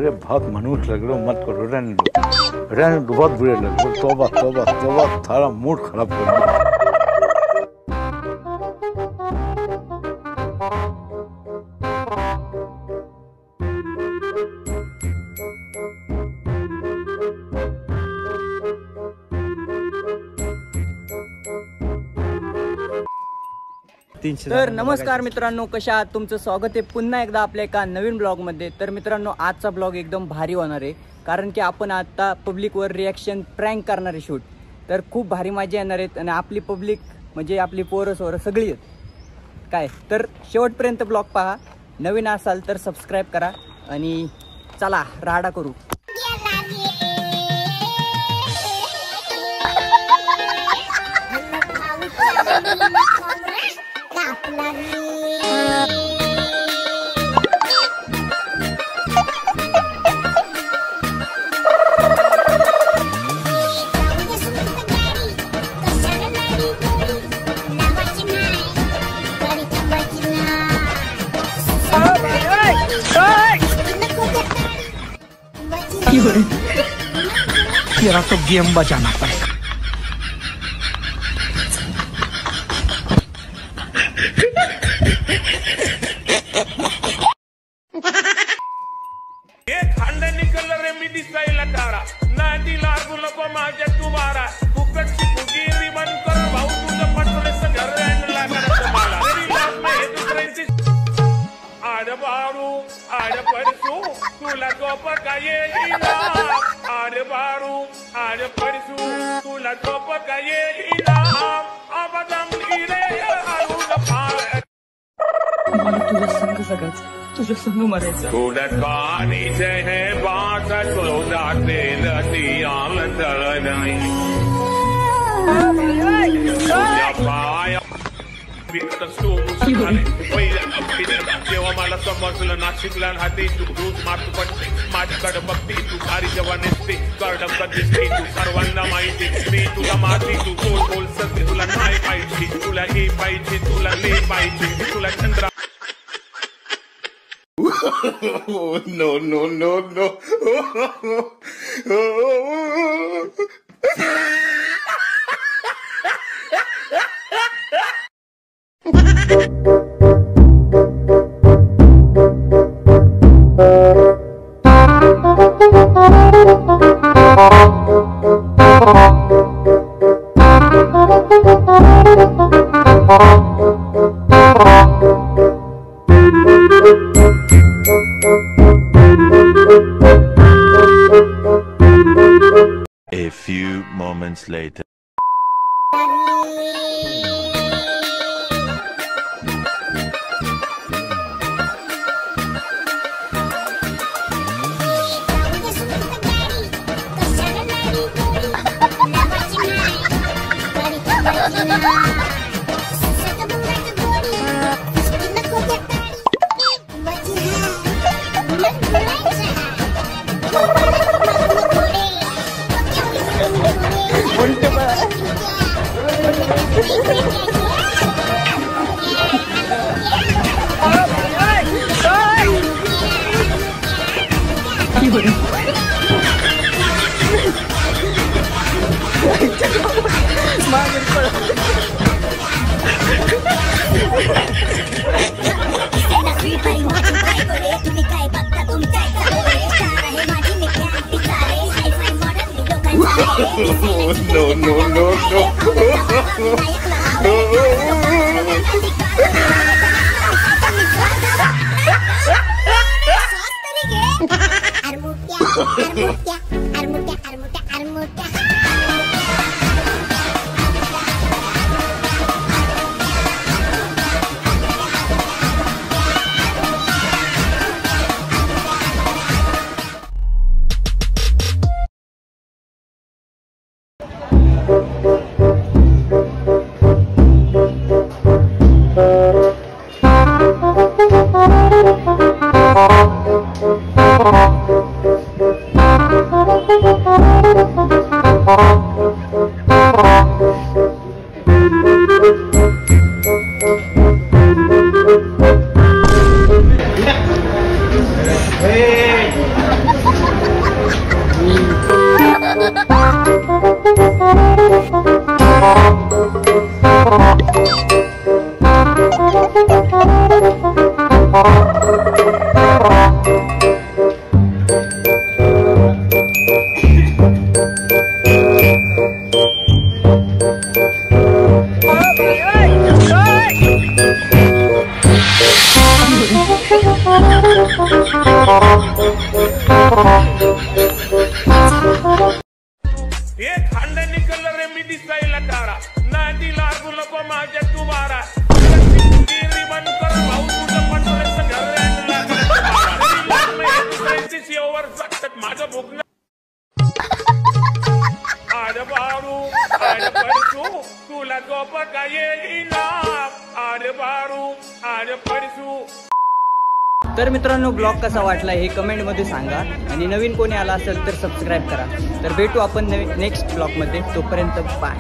अरे बहुत मनुष्य लग रहे हो, मत करो, रहने दो बहुत बुरे लग रहे हो। तौबा तौबा तौबा, थारा मूड खराब कर दिया। तर नमस्कार मित्रांनो, कशा आहात? तुमचं स्वागत आहे पुन्हा एकदा आपल्या एका नवीन ब्लॉगमध्ये। तर मित्रांनो, आजचा ब्लॉग एकदम भारी होणार आहे, कारण की आपण आता पब्लिकवर रिॲक्शन प्रँक करणार आहे शूट। तर खूप भारी मजा येणार आहेत आणि आपली पब्लिक म्हणजे आपली पोरं सोरं सगळी आहेत काय। तर शेवटपर्यंत ब्लॉग पहा, नवीन असाल तर सबस्क्राईब करा आणि चला राडा करू। तेरा तो गेम बचाना पड़ेगा। निकल रे मी दिसायला तारा, नादी लागू नको माझ्या तुबारा, फुकटची फुगी रिबन कर भाऊ, तुझं पटलेस घर लागणार मला तरी लाभ नाही दुसऱ्यांची। आड बारू आड पडसू तुला झोप काय येईना, आड बारू आड पडसू तुला झोप काय येईना, आबादम रे आळून फार मला तुझ्या संग जगायचं, तुझ्या संग मरायचं। थोडं कानीचे हे बात शोधाते नदी आनंद नाही, तुझ्या पाया जेव्हा मला समजलं नाशिकला हाती तू दूध मातू पडते, माझ्याकडे बघती तू सारी जेव्हा नेसते, कडक दिसते तू सर्वांना माहिती, मी तुला माती तू बोल बोल सगळी, तुला नाही पाहिजे, तुला हे पाहिजे, तुला ले पाहिजे, तुला Chandra. No, no, no, no. A few moments later. उलटे हे खांद्यानी कलर मी दिसायला तारा नादी लागू नको माझ्या तुम्हाला रिबन कर भाऊ तुझं पटलं घर ओवर सकत माझं भोगणं आड बारू आड पडसू तुला झोप का येईना आड बारू आड पडसू. तर मित्रांनो ब्लॉग कसा वाटला हे कमेंटमध्ये सांगा आणि नवीन कोणी आला असेल तर सबस्क्राईब करा. तर भेटू आपण नेक्स्ट ब्लॉगमध्ये. तोपर्यंत बाय.